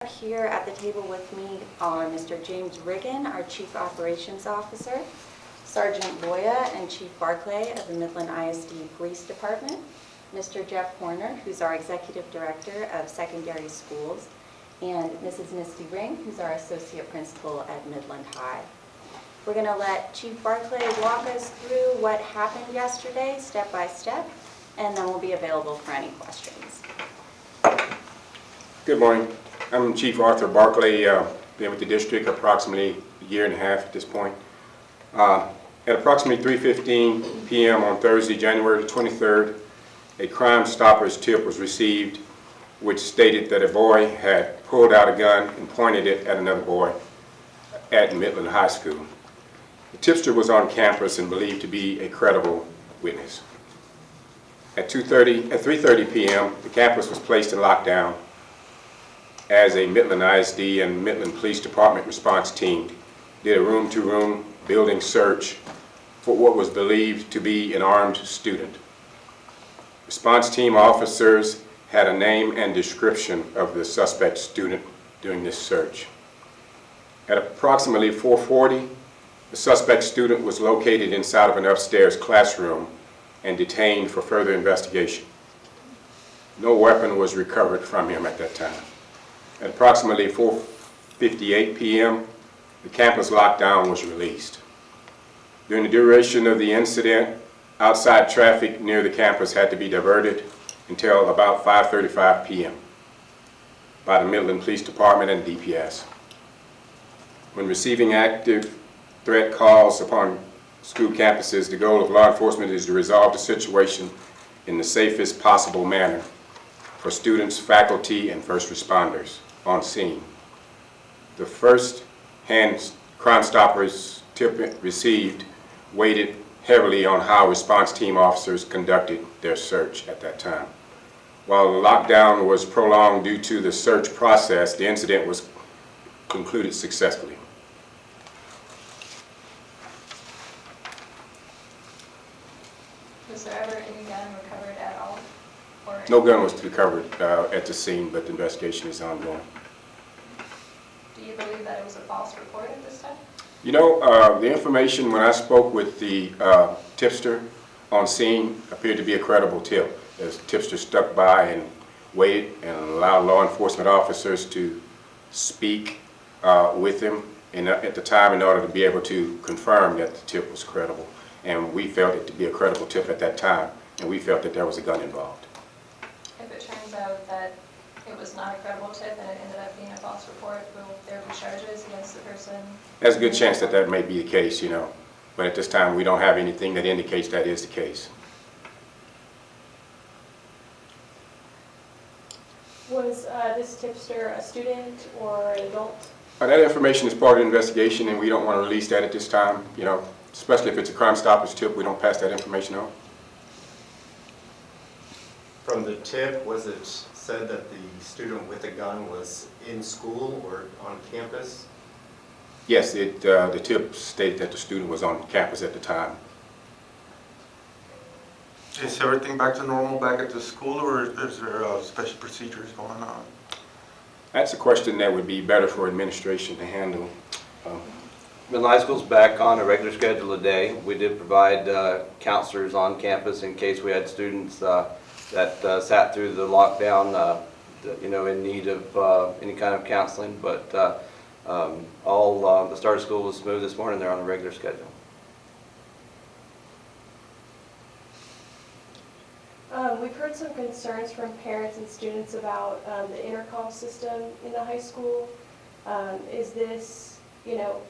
Here at the table with me are Mr. James Riggin, our Chief Operations Officer, Sergeant Loya and Chief Barclay of the Midland ISD Police Department, Mr. Jeff Horner, who's our Executive Director of Secondary Schools, and Mrs. Misty Ring, who's our Associate Principal at Midland High. We're going to let Chief Barclay walk us through what happened yesterday, step by step, and then we'll be available for any questions. Good morning. I'm Chief Arthur Barclay, been with the district approximately a year and a half at this point. At approximately 3:15 p.m. on Thursday, January the 23rd, a Crime Stoppers tip was received which stated that a boy had pulled out a gun and pointed it at another boy at Midland High School. The tipster was on campus and believed to be a credible witness. At 3:30 p.m., the campus was placed in lockdown as a Midland ISD and Midland Police Department response team did a room-to-room building search for what was believed to be an armed student. Response team officers had a name and description of the suspect student during this search. At approximately 4:40, the suspect student was located inside of an upstairs classroom and detained for further investigation. No weapon was recovered from him at that time. At approximately 4:58 p.m., the campus lockdown was released. During the duration of the incident, outside traffic near the campus had to be diverted until about 5:35 p.m. by the Midland Police Department and DPS. When receiving active threat calls upon school campuses, the goal of law enforcement is to resolve the situation in the safest possible manner for students, faculty, and first responders on scene. The first-hand Crime Stoppers tip received weighted heavily on how response team officers conducted their search at that time. While the lockdown was prolonged due to the search process, the incident was concluded successfully. Was there ever any gun recovered at all? Or No gun was recovered at the scene, but the investigation is ongoing. do you believe that it was a false report at this time? You know, the information when I spoke with the tipster on scene appeared to be a credible tip. As the tipster stuck by and waited and allowed law enforcement officers to speak with him at the time in order to be able to confirm that the tip was credible. And we felt it to be a credible tip at that time, and we felt that there was a gun involved. If it turns out that it was not a credible tip and it ended up being a false report, will there be charges against the person? There's a good chance that that may be the case, you know, but at this time we don't have anything that indicates that is the case. Was this tipster a student or an adult? That information is part of the investigation, and we don't want to release that at this time, you know, especially if it's a Crime Stoppers tip. We don't pass that information on. From the tip, was it said that the student with a gun was in school or on campus? Yes, the tip stated that the student was on campus at the time. Is everything back to normal back at the school, or is there special procedures going on? That's a question that would be better for administration to handle. Midland High School's back on a regular schedule today. We did provide counselors on campus in case we had students that sat through the lockdown, you know, in need of any kind of counseling. But the start of school was smooth this morning. They're on a regular schedule. We've heard some concerns from parents and students about the intercom system in the high school. Is this, you know,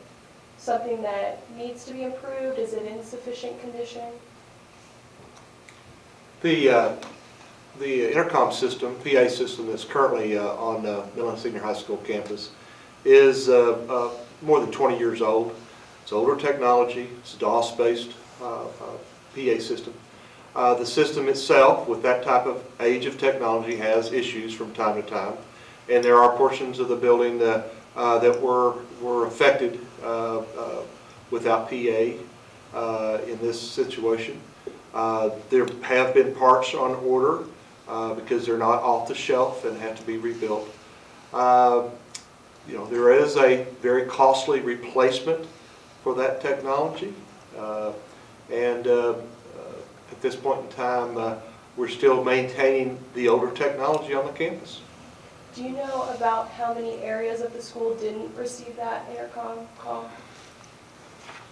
something that needs to be improved? Is it in sufficient condition? The intercom system, PA system that's currently on Midland Senior High School campus is more than 20 years old. It's older technology. It's a DOS-based PA system. The system itself, with that type of age of technology, has issues from time to time, and there are portions of the building that were affected without PA in this situation. There have been parts on order because they're not off the shelf and have to be rebuilt. There is a very costly replacement for that technology. And at this point in time, we're still maintaining the older technology on the campus. Do you know about how many areas of the school didn't receive that intercom call?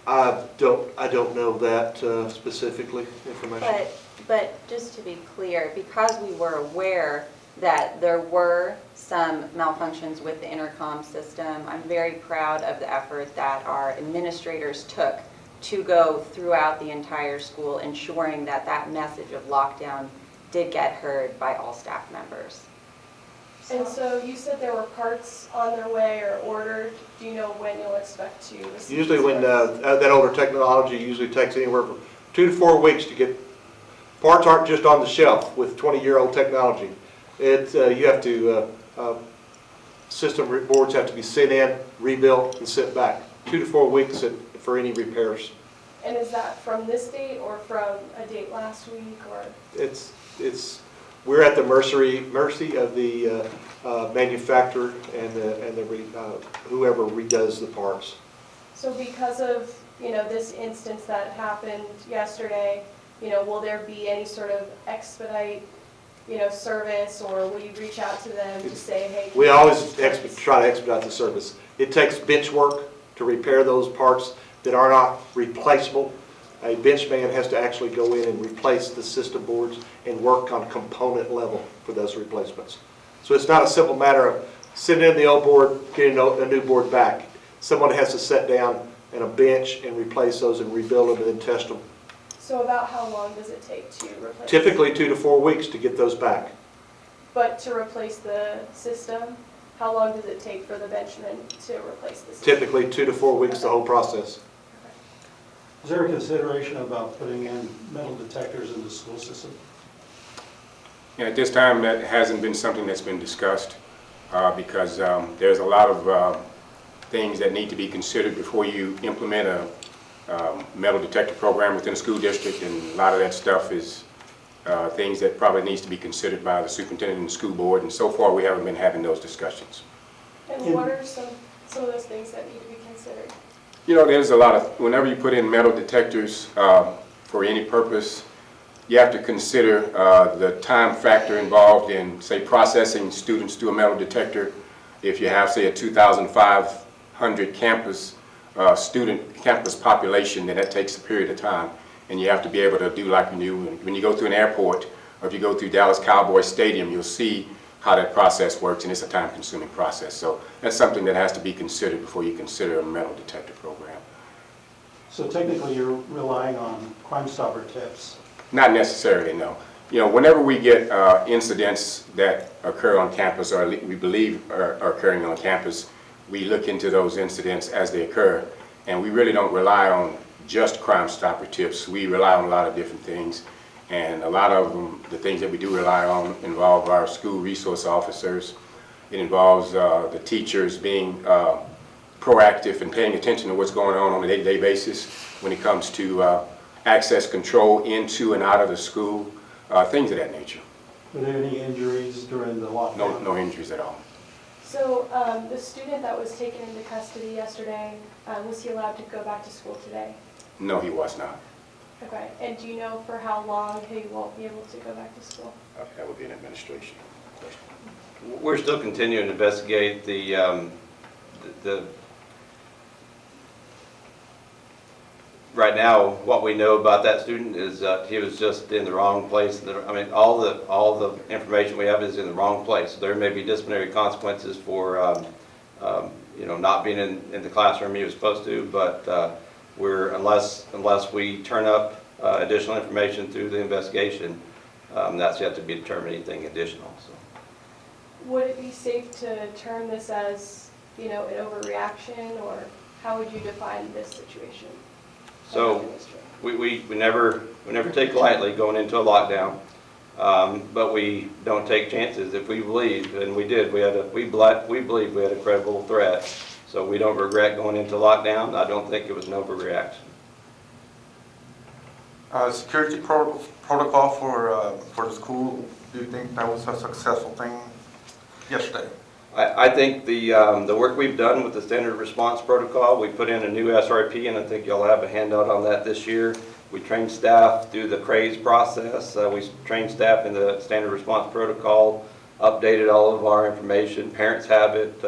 I don't know that specifically information. But just to be clear, because we were aware that there were some malfunctions with the intercom system, I'm very proud of the effort that our administrators took to go throughout the entire school, ensuring that that message of lockdown did get heard by all staff members. And so you said there were parts on their way or ordered. Do you know when you'll expect to receive? Usually when that older technology usually takes anywhere from 2 to 4 weeks to get, parts aren't just on the shelf with 20-year-old technology. You have to, system boards have to be sent in, rebuilt, and sent back. 2 to 4 weeks for any repairs. And is that from this date or from a date last week or? We're at the mercy of the manufacturer and whoever redoes the parts. So because of, this instance that happened yesterday, will there be any sort of expedite, service, or will you reach out to them to say, hey? We always try to expedite the service. It takes bench work to repair those parts that are not replaceable. A bench man has to actually go in and replace the system boards and work on component level for those replacements. So it's not a simple matter of sitting in the old board, getting a new board back. Someone has to sit down and a bench and replace those and rebuild them and then test them. So about how long does it take to replace? Typically 2 to 4 weeks to get those back. But to replace the system, how long does it take for the benchman to replace the system? Typically 2 to 4 weeks, the whole process. Is there a consideration about putting in metal detectors in the school system? At this time, that hasn't been something that's been discussed because there's a lot of things that need to be considered before you implement a metal detector program within a school district, and a lot of that stuff is things that probably needs to be considered by the superintendent and the school board, and so far we haven't been having those discussions. And what are some of those things that need to be considered? There's a lot of, whenever you put in metal detectors for any purpose, you have to consider the time factor involved in, say, processing students through a metal detector. If you have, say, a 2,500 student campus population, then that takes a period of time. And you have to be able to do like when you go through an airport, or if you go through Dallas Cowboys Stadium, you'll see how that process works, and it's a time-consuming process. So that's something that has to be considered before you consider a metal detector program. So technically you're relying on Crime Stopper tips? Not necessarily, no. Whenever we get incidents that occur on campus, or we believe are occurring on campus, we look into those incidents as they occur, and we really don't rely on just Crime Stopper tips. We rely on a lot of different things. And a lot of them, the things that we do rely on, involve our school resource officers. It involves the teachers being proactive and paying attention to what's going on a day-to-day basis when it comes to access control into and out of the school, things of that nature. Were there any injuries during the lockdown? No injuries at all. So the student that was taken into custody yesterday, was he allowed to go back to school today? No, he was not. Okay, and do you know for how long he won't be able to go back to school? That would be an administration question. We're still continuing to investigate right now, what we know about that student is he was just in the wrong place. All the information we have is in the wrong place. There may be disciplinary consequences for not being in the classroom he was supposed to, but unless we turn up additional information through the investigation, that's yet to be determined, anything additional. So. Would it be safe to term this as, an overreaction, or how would you define this situation? So we never take lightly going into a lockdown, but we don't take chances if we believe, and we did. We believe we had a credible threat. So we don't regret going into lockdown. I don't think it was an overreaction. Security protocol for the school, do you think that was a successful thing yesterday? I think the work we've done with the standard response protocol, we put in a new SRP, and I think y'all have a handout on that this year. We trained staff through the CRAZE process. We trained staff in the standard response protocol, updated all of our information. Parents have it,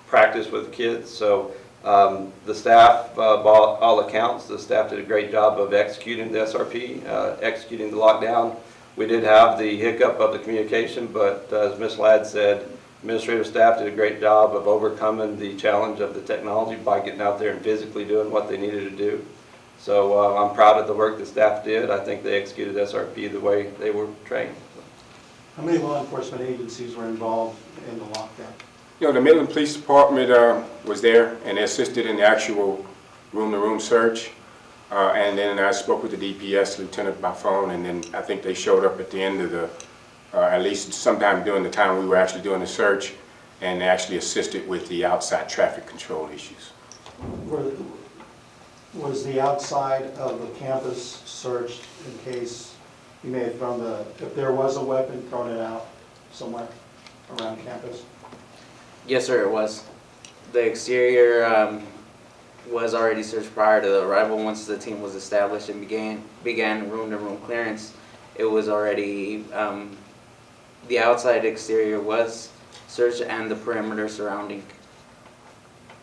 practice with kids. So the staff, by all accounts, the staff did a great job of executing the SRP, executing the lockdown. We did have the hiccup of the communication, but as Ms. Ladd said, administrative staff did a great job of overcoming the challenge of the technology by getting out there and physically doing what they needed to do. So I'm proud of the work the staff did. I think they executed SRP the way they were trained. How many law enforcement agencies were involved in the lockdown? You know, the Midland Police Department was there and assisted in the actual room-to-room search. And then I spoke with the DPS lieutenant by phone, and then I think they showed up at the end of the, at least sometime during the time we were actually doing the search, and they actually assisted with the outside traffic control issues. Was the outside of the campus searched in case you may have thrown if there was a weapon, thrown it out somewhere around campus? Yes, sir, it was. The exterior was already searched prior to the arrival. Once the team was established and began room-to-room clearance, it was already, the outside exterior was searched and the perimeter surrounding.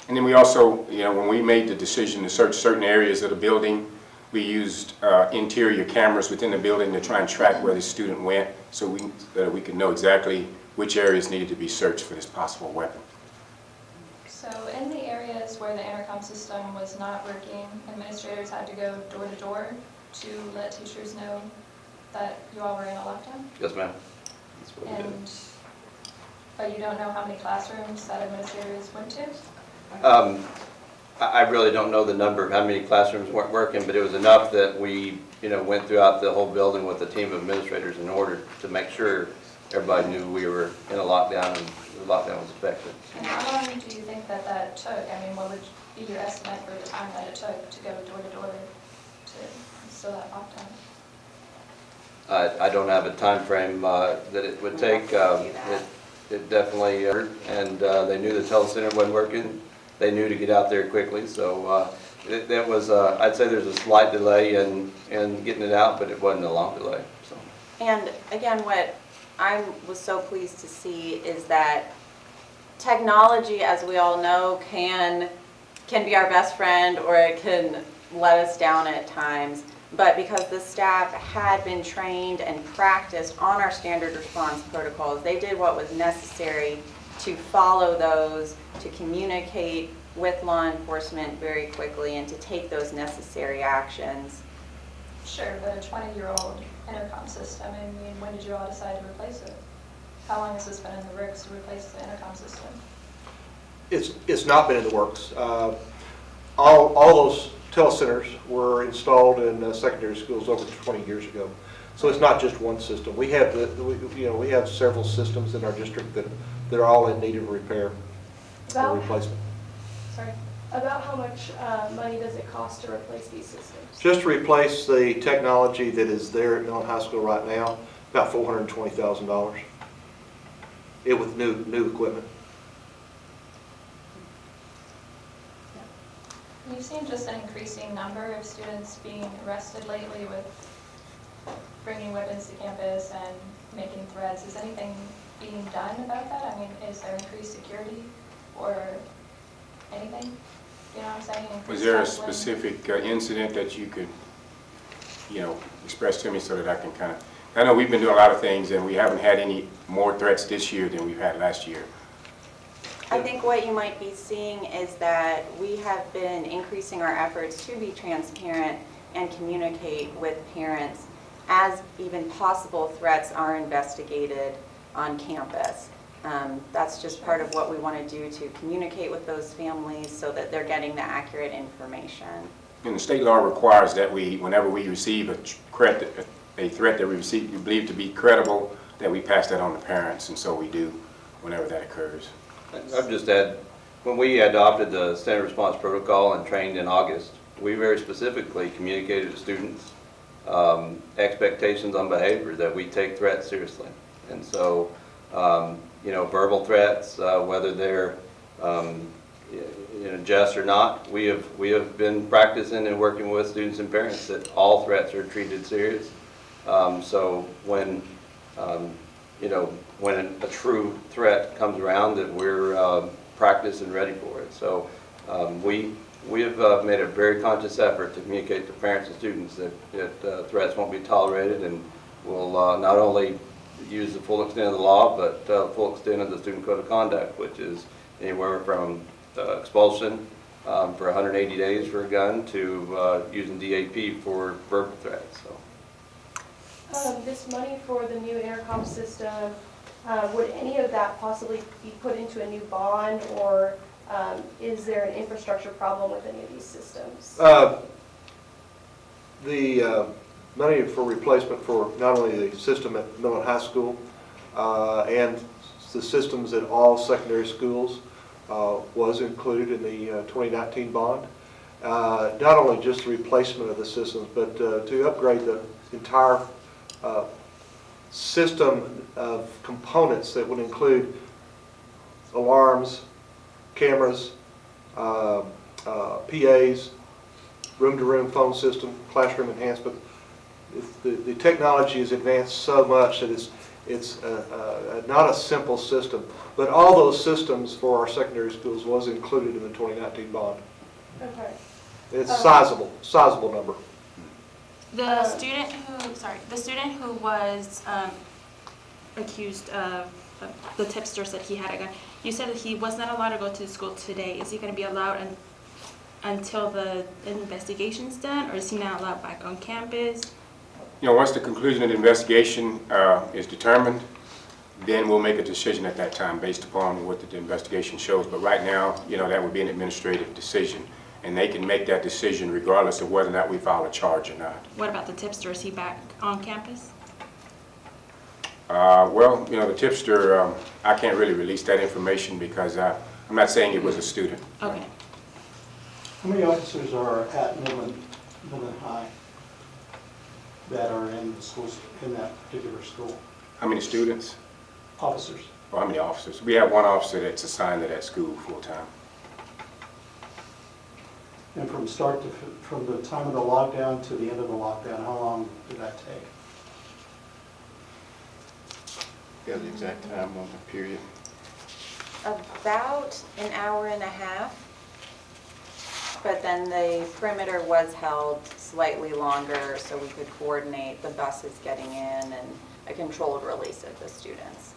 And then we also, you know, when we made the decision to search certain areas of the building, we used interior cameras within the building to try and track where the student went, so we could know exactly which areas needed to be searched for this possible weapon. So in the areas where the intercom system was not working, administrators had to go door to door to let teachers know that you all were in a lockdown? Yes, ma'am. That's what we did. But you don't know how many classrooms that administrators went to? I really don't know the number of how many classrooms weren't working, but it was enough that we, went throughout the whole building with a team of administrators in order to make sure everybody knew we were in a lockdown and the lockdown was effective. And how long do you think that took? I mean, what would be your estimate for the time that it took to go door to door to instill that lockdown? I don't have a time frame that it would take. It definitely, and they knew the telecenter wasn't working. They knew to get out there quickly, so that was, I'd say there's a slight delay in getting it out, but it wasn't a long delay. So. And again, what I was so pleased to see is that technology, as we all know, can be our best friend, or it can let us down at times. But because the staff had been trained and practiced on our standard response protocols, they did what was necessary to follow those, to communicate with law enforcement very quickly, and to take those necessary actions. Sure, but a 20-year-old intercom system, I mean, when did you all decide to replace it? How long has this been in the works to replace the intercom system? It's not been in the works. All those telecenters were installed in secondary schools over 20 years ago. So it's not just one system. We have we have several systems in our district that are all in need of repair or replacement. Sorry? About how much money does it cost to replace these systems? Just to replace the technology that is there at Midland High School right now, about $420,000. It with new equipment. You've seen just an increasing number of students being arrested lately with bringing weapons to campus and making threats. Is anything being done about that? I mean, is there increased security or anything? You know what I'm saying? Was there a specific incident that you could, express to me so that I can kind of, I know we've been doing a lot of things and we haven't had any more threats this year than we've had last year. I think what you might be seeing is that we have been increasing our efforts to be transparent and communicate with parents as even possible threats are investigated on campus. That's just part of what we want to do, to communicate with those families so that they're getting the accurate information. And the state law requires that whenever we receive a threat that we believe to be credible, that we pass that on to parents, and so we do whenever that occurs. I've just add, when we adopted the standard response protocol and trained in August, we very specifically communicated to students expectations on behavior, that we take threats seriously. And so verbal threats, whether they're just or not. We have been practicing and working with students and parents that all threats are treated serious. So when when a true threat comes around, that we're practiced and ready for it. So we have made a very conscious effort to communicate to parents and students that threats won't be tolerated, and we'll not only use the full extent of the law, but the full extent of the student code of conduct, which is anywhere from expulsion for 180 days for a gun to using DAP for verbal threats. So. This money for the new intercom system, would any of that possibly be put into a new bond, or is there an infrastructure problem with any of these systems? The money for replacement for not only the system at Midland High School and the systems at all secondary schools was included in the 2019 bond. Not only just the replacement of the systems, but to upgrade the entire system of components that would include alarms, cameras, PAs, room-to-room phone system, classroom enhancement. The technology has advanced so much that it's not a simple system, but all those systems for our secondary schools was included in the 2019 bond. Okay. It's a sizable number. The student who was accused of the tipster said he had a gun. You said that he was not allowed to go to school today. Is he going to be allowed until the investigation's done, or is he not allowed back on campus? Once the conclusion of the investigation is determined, then we'll make a decision at that time based upon what the investigation shows. But right now, that would be an administrative decision, and they can make that decision regardless of whether or not we file a charge or not. What about the tipster? Is he back on campus? Well, the tipster, I can't really release that information because I'm not saying it was a student. Okay. How many officers are at Midland High that are in the schools, in that particular school? How many students? Officers. Or how many officers? We have one officer that's assigned to that school full-time. And from the time of the lockdown to the end of the lockdown, how long did that take? Got the exact time on the period. About an hour and a half, but then the perimeter was held slightly longer so we could coordinate the buses getting in and a controlled release of the students.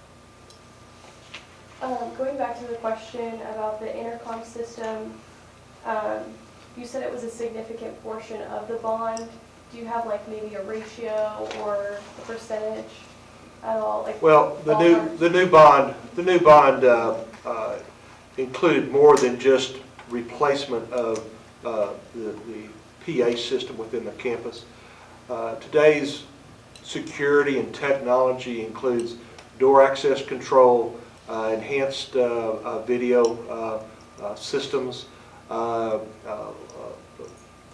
Going back to the question about the intercom system, you said it was a significant portion of the bond. Do you have like maybe a ratio or a percentage at all? Like, Well, the new bond included more than just replacement of the PA system within the campus. Today's security and technology includes door access control, enhanced video systems,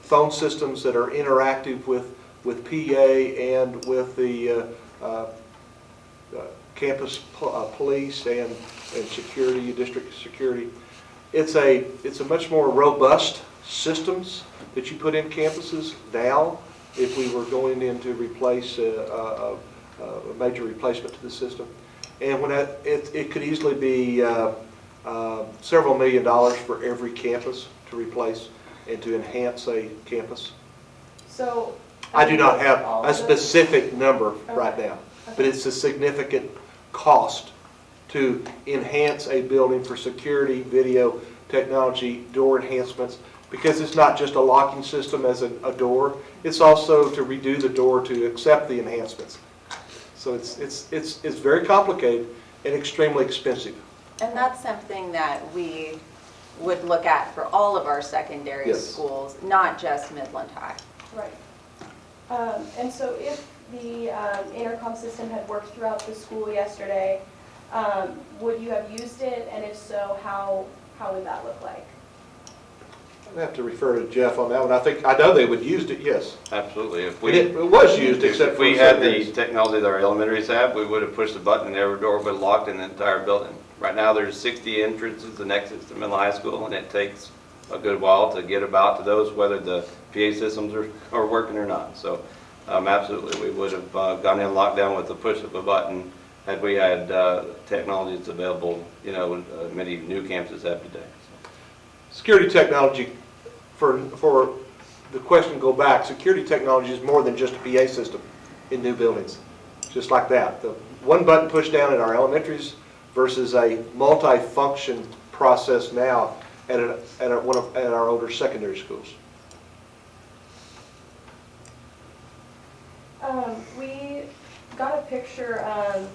phone systems that are interactive with PA and with the campus police and security, district security. It's a much more robust systems that you put in campuses now if we were going in to replace a major replacement to the system. And when it could easily be several $1 million for every campus to replace and to enhance a campus. so I do not have all a of those? specific number right Okay. now, but it's a significant cost to enhance a building for security, video, technology, door enhancements, because it's not just a locking system as a door, it's also to redo the door to accept the enhancements. So it's very complicated and extremely expensive. And that's something that we would look at for all of our secondary Yes. schools, not just Midland High. Right. And so if the intercom system had worked throughout the school yesterday, would you have used it? And if so, how would that look like? I have to refer to Jeff on that one. I know they would used it, yes. Absolutely. If It was used except If for we had certain the areas. technology that our elementaries have, we would have pushed the button and every door would have locked in the entire building. Right now, there's 60 entrances and exits to Midland High School, and it takes a good while to get about to those, whether the PA systems are working or not. So absolutely, we would have gone in lockdown with the push of a button had we had technology that's available, many new campuses have today. So. Security technology, for the question to go back, security technology is more than just a PA system in new buildings, just like that. The one button push down at our elementaries versus a multi-function process now at our older secondary schools. We got a picture of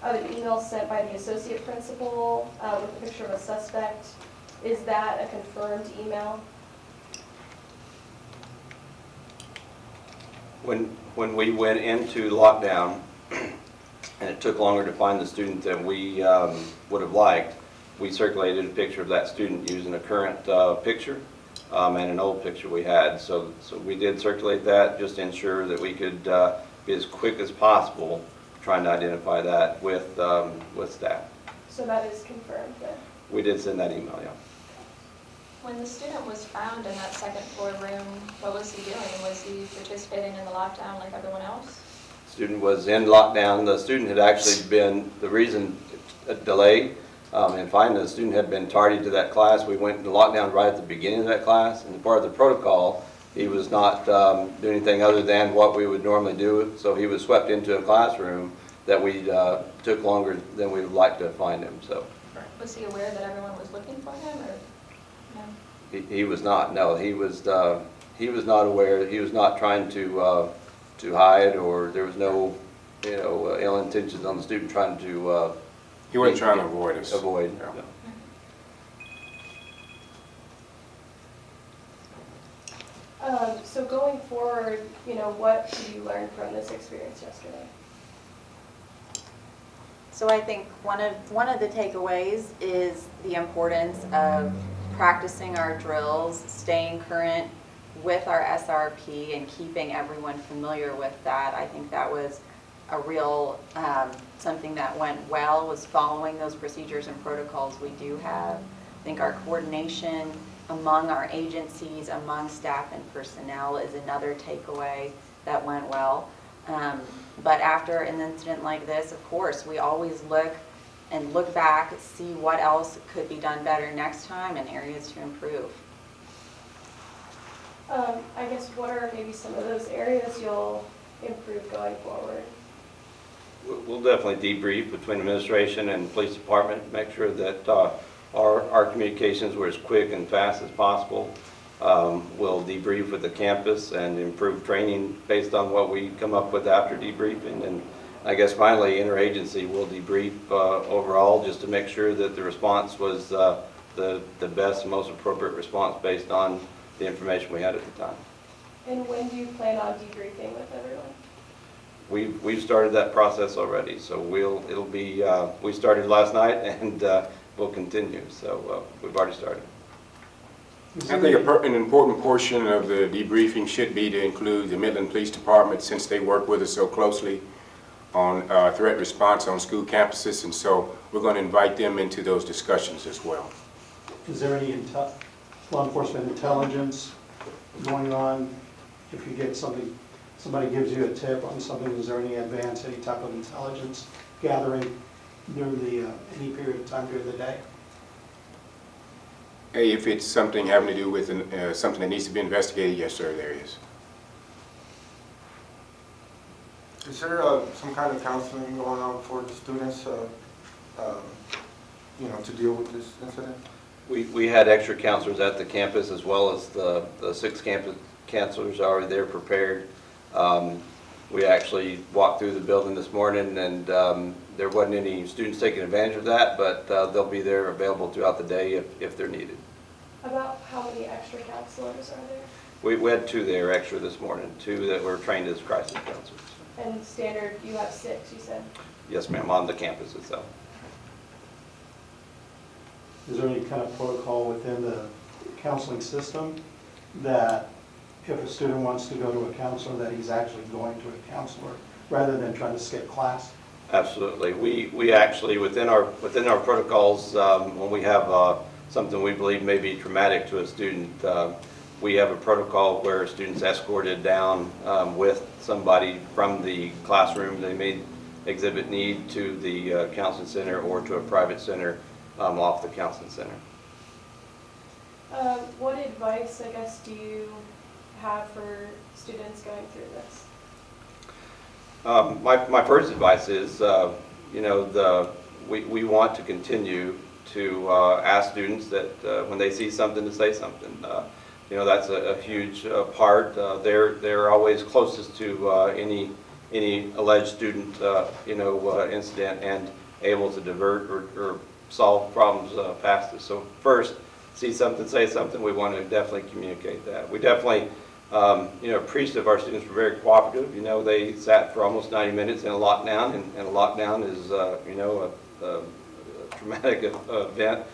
an email sent by the associate principal with a picture of a suspect. Is that a confirmed email? When we went into lockdown, and it took longer to find the student than we would have liked, we circulated a picture of that student using a current picture and an old picture we had. So we did circulate that just to ensure that we could be as quick as possible trying to identify that with staff. So that is confirmed then? We did send that email, yeah. When the student was found in that second floor room, what was he doing? Was he participating in the lockdown like everyone else? Student was in lockdown. The student had actually been, the reason delayed in finding the student had been tardy to that class. We went into lockdown right at the beginning of that class, and part of the protocol, he was not doing anything other than what we would normally do. So he was swept into a classroom that we took longer than we would like to find him. So Was he aware that everyone was looking for him, or no? he was not. No, he was not aware. He was not trying to hide, or there was no ill intentions on the student trying to. He wasn't trying to avoid us. Avoid. Yeah. No. So going forward, what did you learn from this experience yesterday? So I think one of the takeaways is the importance of practicing our drills, staying current with our SRP, and keeping everyone familiar with that. I think that was a real, something that went well, was following those procedures and protocols we do have. I think our coordination among our agencies, among staff and personnel is another takeaway that went well. But after an incident like this, of course, we always look back, see what else could be done better next time and areas to improve. I guess what are maybe some of those areas you'll improve going forward? We'll definitely debrief between administration and police department, make sure that our communications were as quick and fast as possible. We'll debrief with the campus and improve training based on what we come up with after debriefing. And I guess finally, interagency will debrief overall just to make sure that the response was the best and most appropriate response based on the information we had at the time. And when do you plan on debriefing with everyone? We've started that process already, so it'll be we started last night and we'll continue. So we've already started. I think an important portion of the debriefing should be to include the Midland Police Department, since they work with us so closely on threat response on school campuses, and so we're going to invite them into those discussions as well. Is there any law enforcement intelligence going on? If you get somebody gives you a tip on something, is there any type of intelligence gathering during any period of time during the day? Hey, if it's something having to do with something that needs to be investigated, yes, sir, there is. Is there some kind of counseling going on for the students, to deal with this incident? We had extra counselors at the campus, as well as the 6 campus counselors already there prepared. We actually walked through the building this morning, and there wasn't any students taking advantage of that, but they'll be there available throughout the day if they're needed. About how many extra counselors are there? We had 2 there extra this morning, 2 that were trained as crisis counselors. And standard, you have 6, you said? Yes, ma'am, on the campus itself. Is there any kind of protocol within the counseling system, that if a student wants to go to a counselor, that he's actually going to a counselor, rather than trying to skip class? Absolutely. We actually, within our protocols, when we have something we believe may be traumatic to a student, we have a protocol where students escorted down with somebody from the classroom. They may exhibit need to the counseling center or to a private center off the counseling center. What advice, I guess, do you have for students going through this? My first advice is, we want to continue to ask students that when they see something, to say something. That's a huge part. They're always closest to any alleged student, incident, and able to divert or solve problems fastest. So first, see something, say something. We want to definitely communicate that. We definitely, appreciative our students were very cooperative. They sat for almost 90 minutes in a lockdown, and a lockdown is, a traumatic event.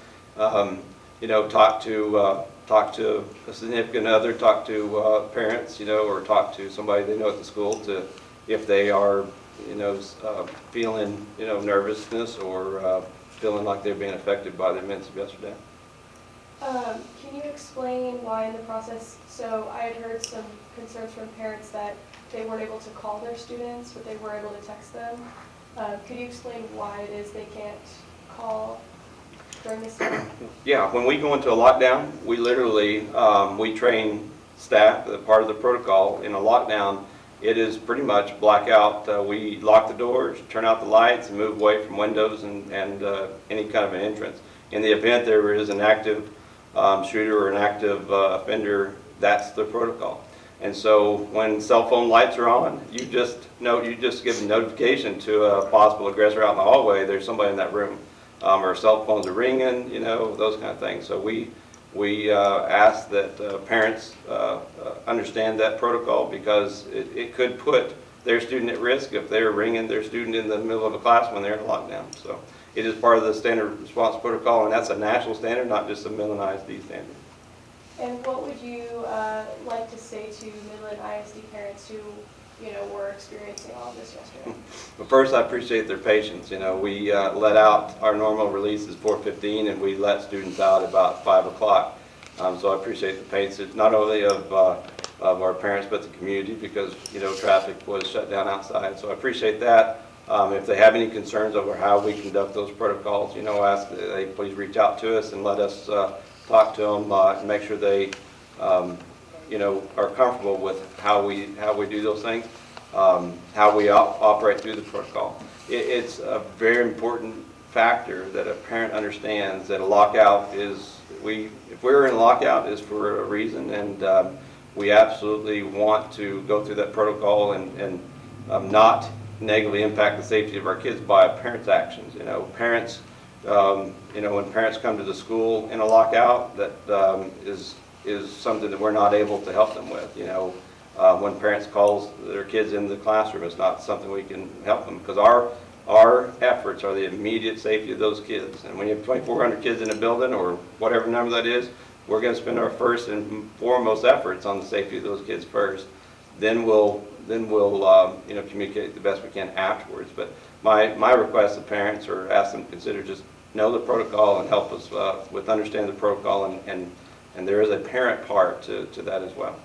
Talk to a significant other, talk to parents, or talk to somebody they know at the school if they are, feeling, nervousness or feeling like they're being affected by the events of yesterday. Can you explain why in the process, so I had heard some concerns from parents that they weren't able to call their students, but they were able to text them. Could you explain why it is they can't call during this time? Yeah, when we go into a lockdown, we literally, we train staff, part of the protocol. In a lockdown, it is pretty much blackout. We lock the doors, turn out the lights, and move away from windows and any kind of an entrance. In the event there is an active shooter or an active offender, that's the protocol. And so when cell phone lights are on, you just give a notification to a possible aggressor out in the hallway, there's somebody in that room. Or cell phones are ringing, those kind of things. So we ask that parents understand that protocol, because it could put their student at risk if they're ringing their student in the middle of a class when they're in a lockdown. So it is part of the standard response protocol, and that's a national standard, not just a Midland ISD standard. And what would you like to say to Midland ISD parents who, were experiencing all of this yesterday? But first, I appreciate their patience. We let out, our normal release is 4:15, and we let students out about 5 o'clock. So I appreciate the patience, not only of our parents, but the community, because, traffic was shut down outside. So I appreciate that. If they have any concerns over how we conduct those protocols, ask that they please reach out to us and let us talk to them and make sure they, are comfortable with how we do those things, how we operate through the protocol. It's a very important factor that a parent understands that a lockout is, if we're in a lockout, is for a reason, and we absolutely want to go through that protocol and not negatively impact the safety of our kids by parents' actions. Parents, when parents come to the school in a lockout, that is something that we're not able to help them with. When parents calls their kids in the classroom, it's not something we can help them, because our efforts are the immediate safety of those kids. And when you have 2,400 kids in a building, or whatever number that is, we're going to spend our first and foremost efforts on the safety of those kids first. Then we'll communicate the best we can afterwards. But my request to parents, or ask them to consider, just know the protocol and help us with understanding the protocol, and there is a parent part to that as well.